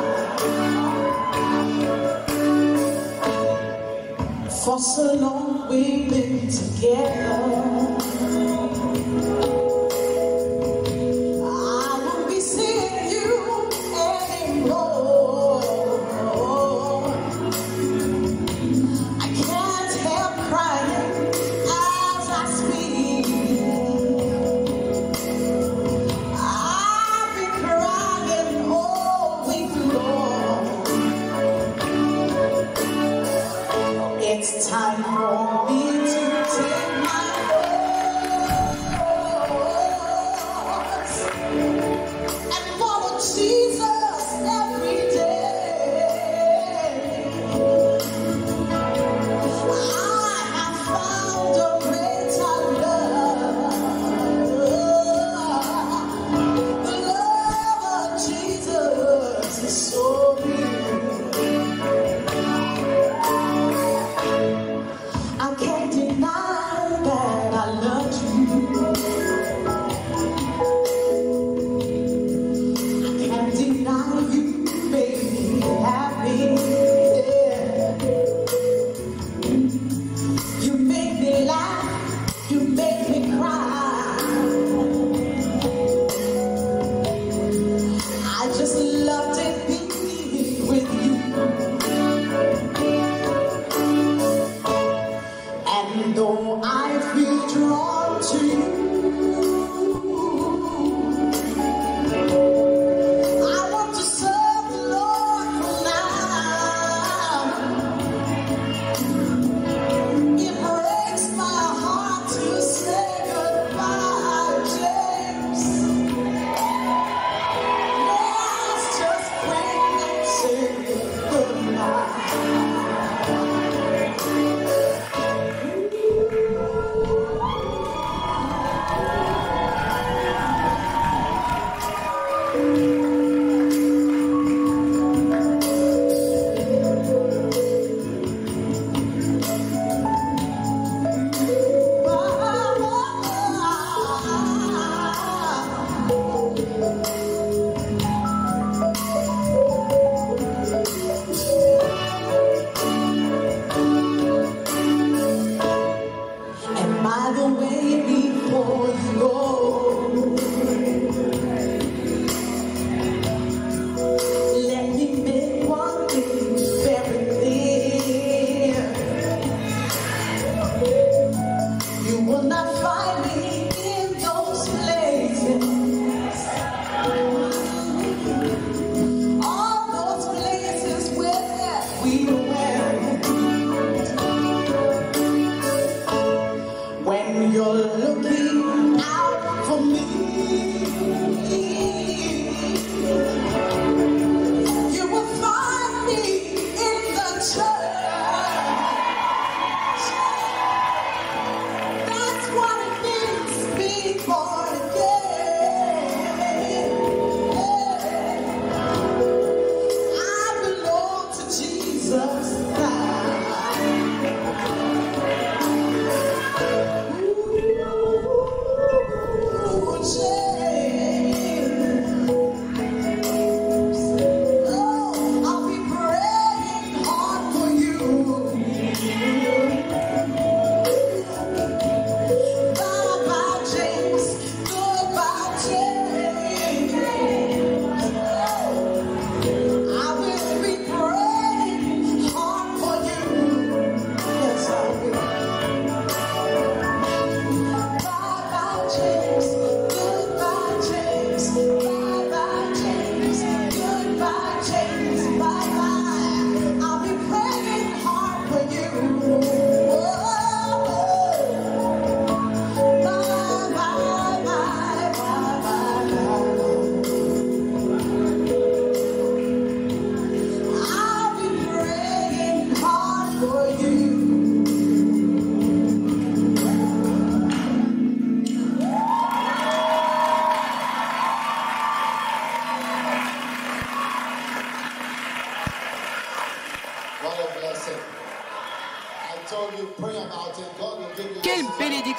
For so long we've been together. I won't be seeing you anymore. I can't help crying as I speak. I've been crying all week long. It's time for me to take my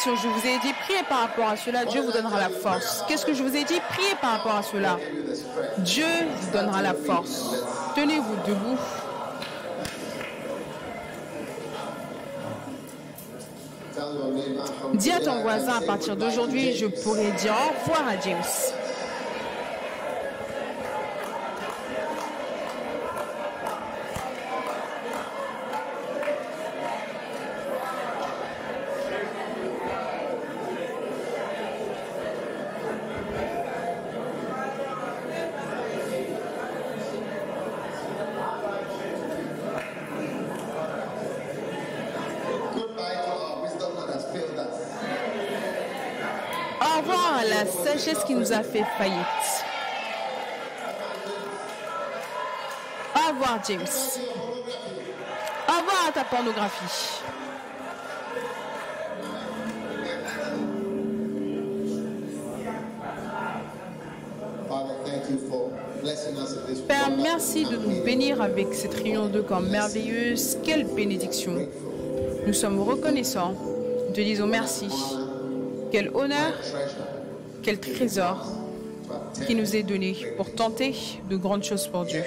bénédiction. Je vous ai dit, priez par rapport à cela, Dieu vous donnera la force. Qu'est-ce que je vous ai dit? Priez par rapport à cela. Dieu vous donnera la force. Tenez-vous debout. Dis à ton voisin, à partir d'aujourd'hui, je pourrai dire au revoir à James. Au revoir à la sagesse qui nous a fait faillite. Au revoir, James. Au revoir à ta pornographie. Père, merci de nous bénir avec cette réunion de camp merveilleuse. Quelle bénédiction. Nous sommes reconnaissants. Nous te disons merci. Quel honneur, quel trésor qui nous est donné pour tenter de grandes choses pour Dieu.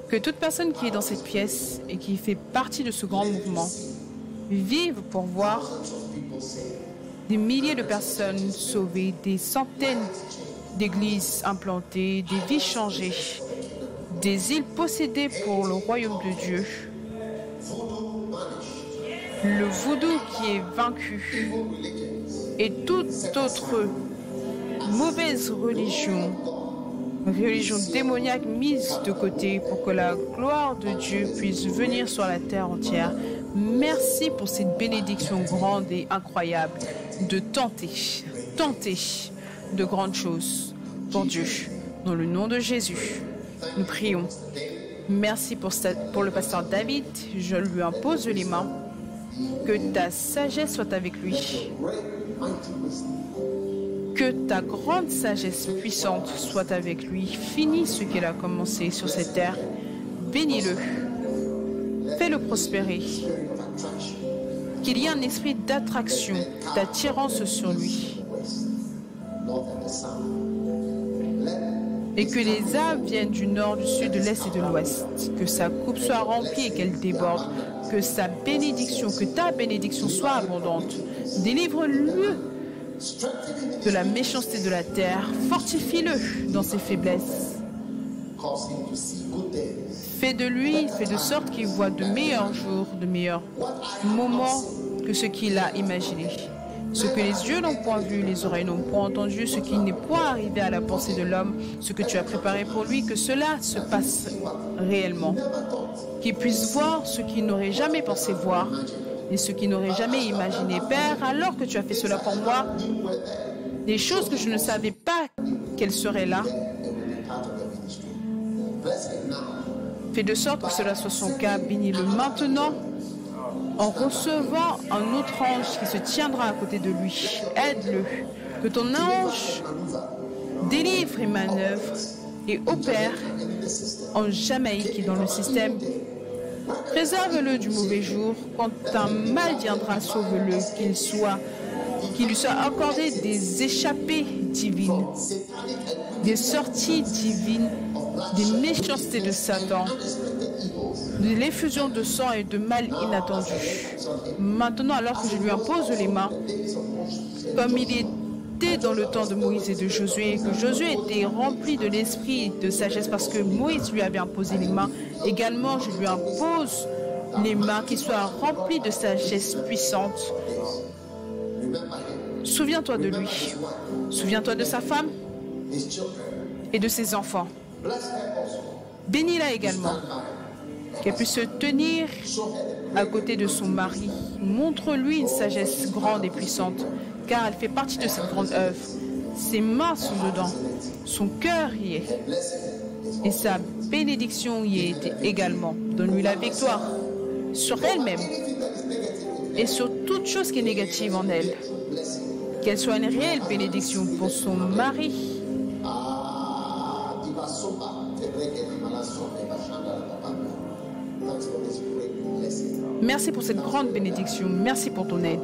Que toute personne qui est dans cette pièce et qui fait partie de ce grand mouvement vive pour voir des milliers de personnes sauvées, des centaines d'églises implantées, des vies changées, des îles possédées pour le royaume de Dieu. Le vaudou qui est vaincu et toute autre mauvaise religion démoniaque mise de côté pour que la gloire de Dieu puisse venir sur la terre entière. Merci pour cette bénédiction grande et incroyable de tenter de grandes choses pour Dieu. Dans le nom de Jésus, nous prions. Merci pour le pasteur David. Je lui impose les mains. Que ta sagesse soit avec lui. Que ta grande sagesse puissante soit avec lui. Finis ce qu'il a commencé sur cette terre. Bénis-le. Fais-le prospérer. Qu'il y ait un esprit d'attraction, d'attirance sur lui. Et que les âmes viennent du nord, du sud, de l'est et de l'ouest. Que sa coupe soit remplie et qu'elle déborde. Que sa bénédiction, que ta bénédiction soit abondante. Délivre-le de la méchanceté de la terre. Fortifie-le dans ses faiblesses. Fais de sorte qu'il voit de meilleurs jours, de meilleurs moments que ce qu'il a imaginé. Ce que les yeux n'ont point vu, les oreilles n'ont point entendu, ce qui n'est point arrivé à la pensée de l'homme, ce que tu as préparé pour lui, que cela se passe réellement. Qu'il puisse voir ce qu'il n'aurait jamais pensé voir et ce qu'il n'aurait jamais imaginé. Père, alors que tu as fait cela pour moi, des choses que je ne savais pas qu'elles seraient là, fais de sorte que cela soit son cas. Bénis-le maintenant en recevant un autre ange qui se tiendra à côté de lui. Aide-le. Que ton ange délivre et manœuvre et opère en Jamaïque et dans le système. Préserve-le du mauvais jour. Quand un mal viendra, sauve-le. Qu'il lui soit accordé des échappées divines, des sorties divines, des méchancetés de Satan, de l'effusion de sang et de mal inattendu. Maintenant, alors que je lui impose les mains, comme il était dans le temps de Moïse et de Josué, que Josué était rempli de l'esprit de sagesse parce que Moïse lui avait imposé les mains, également je lui impose les mains qui soient remplies de sagesse puissante. Souviens-toi de lui. Souviens-toi de sa femme et de ses enfants. Bénis-la également. Qu'elle puisse se tenir à côté de son mari. Montre-lui une sagesse grande et puissante, car elle fait partie de cette grande œuvre. Ses mains sont dedans, son cœur y est, et sa bénédiction y est également. Donne-lui la victoire sur elle-même et sur toute chose qui est négative en elle. Qu'elle soit une réelle bénédiction pour son mari. Merci pour cette grande bénédiction. Merci pour ton aide.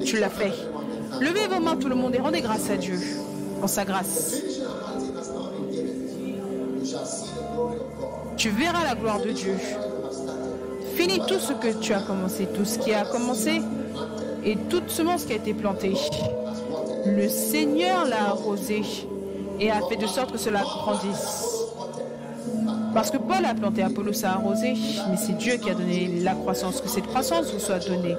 Tu l'as fait. Levez vos mains tout le monde et rendez grâce à Dieu pour sa grâce. Tu verras la gloire de Dieu. Finis tout ce que tu as commencé, tout ce qui a commencé et toute semence qui a été plantée. Le Seigneur l'a arrosé et a fait de sorte que cela grandisse. Parce que Paul a planté, Apollos a arrosé, mais c'est Dieu qui a donné la croissance, que cette croissance vous soit donnée.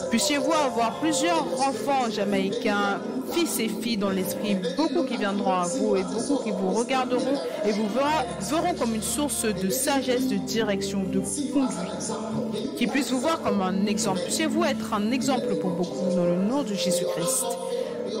Puissiez-vous avoir plusieurs enfants jamaïcains, fils et filles dans l'esprit, beaucoup qui viendront à vous et beaucoup qui vous regarderont et vous verront comme une source de sagesse, de direction, de conduite, qui puissent vous voir comme un exemple. Puissiez-vous être un exemple pour beaucoup dans le nom de Jésus-Christ.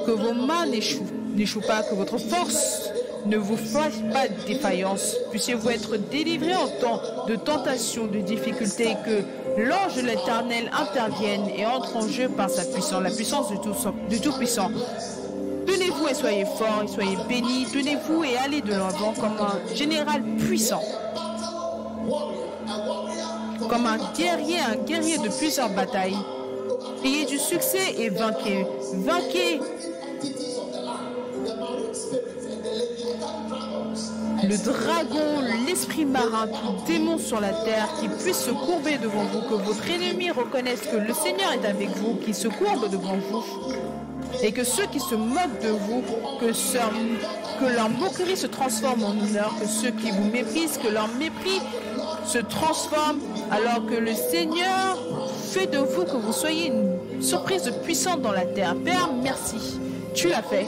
Que vos mains n'échouent pas, que votre force ne vous fasse pas de défaillance. Puissiez-vous être délivrés en temps de tentation, de difficulté, que l'ange de l'Éternel intervienne et entre en jeu par sa puissance, la puissance de Tout-Puissant. Tenez-vous et soyez forts et soyez bénis. Tenez-vous et allez de l'avant comme un général puissant. Comme un guerrier de plusieurs batailles. Ayez du succès et vainquez. Vainquez le dragon, l'esprit marin, tout démon sur la terre qui puisse se courber devant vous, que votre ennemi reconnaisse que le Seigneur est avec vous, qui se courbe devant vous, et que ceux qui se moquent de vous, que leur moquerie se transforme en honneur, que ceux qui vous méprisent, que leur mépris se transforme, alors que le Seigneur fait de vous que vous soyez une surprise puissante dans la terre. Père, merci, tu l'as fait.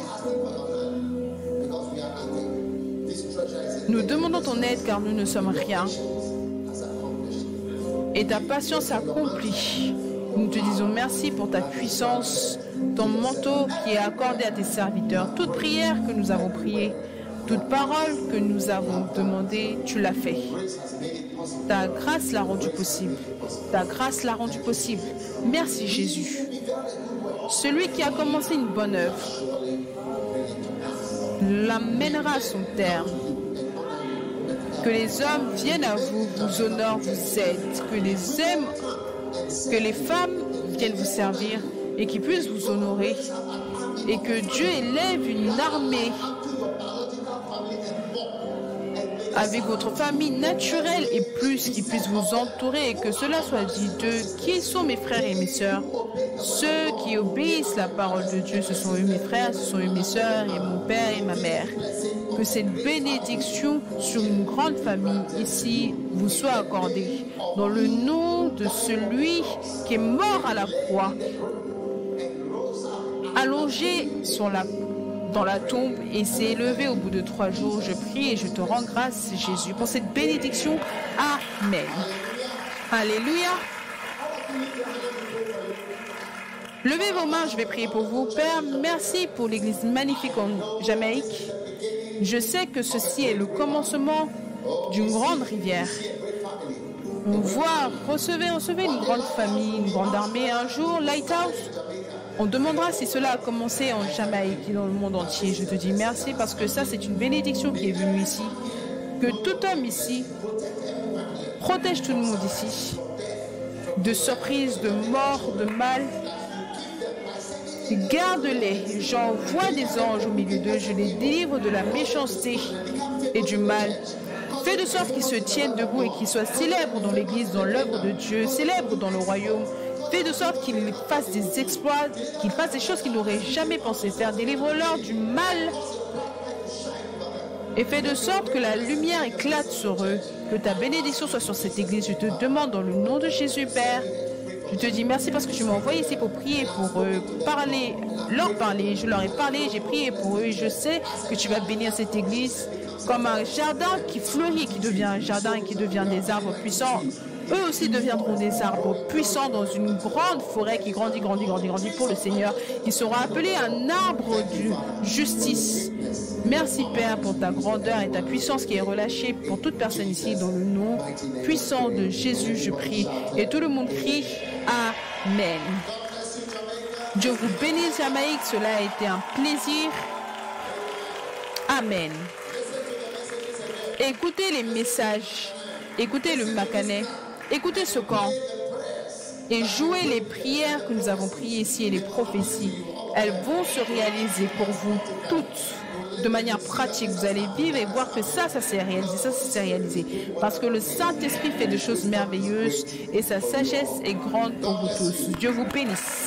Nous demandons ton aide car nous ne sommes rien. Et ta patience accomplie. Nous te disons merci pour ta puissance, ton manteau qui est accordé à tes serviteurs. Toute prière que nous avons priée, toute parole que nous avons demandée, tu l'as fait. Ta grâce l'a rendu possible. Ta grâce l'a rendu possible. Merci Jésus. Celui qui a commencé une bonne œuvre l'amènera à son terme. Que les hommes viennent à vous, vous honorent, vous aident. Que les femmes viennent vous servir et qu'ils puissent vous honorer. Et que Dieu élève une armée avec votre famille naturelle et plus qui puisse vous entourer et que cela soit dit d'eux. Qui sont mes frères et mes sœurs? Ceux qui obéissent la parole de Dieu, ce sont eux mes frères, ce sont eux mes sœurs et mon père et ma mère. Que cette bénédiction sur une grande famille ici vous soit accordée. Dans le nom de celui qui est mort à la croix, allongé dans la tombe et s'est élevé au bout de 3 jours. Je prie et je te rends grâce, Jésus, pour cette bénédiction. Amen. Alléluia. Levez vos mains, je vais prier pour vous. Père, merci pour l'église magnifique en Jamaïque. Je sais que ceci est le commencement d'une grande rivière. On voit, recevez une grande famille, une grande armée. Un jour, Lighthouse, on demandera si cela a commencé en Jamaïque et dans le monde entier. Je te dis merci parce que ça, c'est une bénédiction qui est venue ici. Que tout homme ici protège tout le monde ici de surprises, de mort, de mal. Garde-les. J'envoie des anges au milieu d'eux. Je les délivre de la méchanceté et du mal. Fais de sorte qu'ils se tiennent debout et qu'ils soient célèbres dans l'église, dans l'œuvre de Dieu, célèbres dans le royaume. Fais de sorte qu'ils fassent des exploits, qu'ils fassent des choses qu'ils n'auraient jamais pensé faire. Délivre-leur du mal et fais de sorte que la lumière éclate sur eux. Que ta bénédiction soit sur cette église. Je te demande dans le nom de Jésus, Père. Je te dis merci parce que tu m'as envoyé ici pour prier pour eux, leur parler. Je leur ai parlé, j'ai prié pour eux et je sais que tu vas bénir cette église comme un jardin qui fleurit, qui devient un jardin et qui devient des arbres puissants. Eux aussi deviendront des arbres puissants dans une grande forêt qui grandit pour le Seigneur. Ils seront appelés un arbre de justice. Merci Père pour ta grandeur et ta puissance qui est relâchée pour toute personne ici. Dans le nom puissant de Jésus, je prie. Et tout le monde crie Amen. Dieu vous bénisse Jamaïque, cela a été un plaisir. Amen. Écoutez les messages, écoutez le Macanais, écoutez ce camp, et jouez les prières que nous avons priées ici et les prophéties. Elles vont se réaliser pour vous toutes de manière pratique. Vous allez vivre et voir que ça s'est réalisé, ça s'est réalisé. Parce que le Saint-Esprit fait des choses merveilleuses et sa sagesse est grande pour vous tous. Dieu vous bénisse.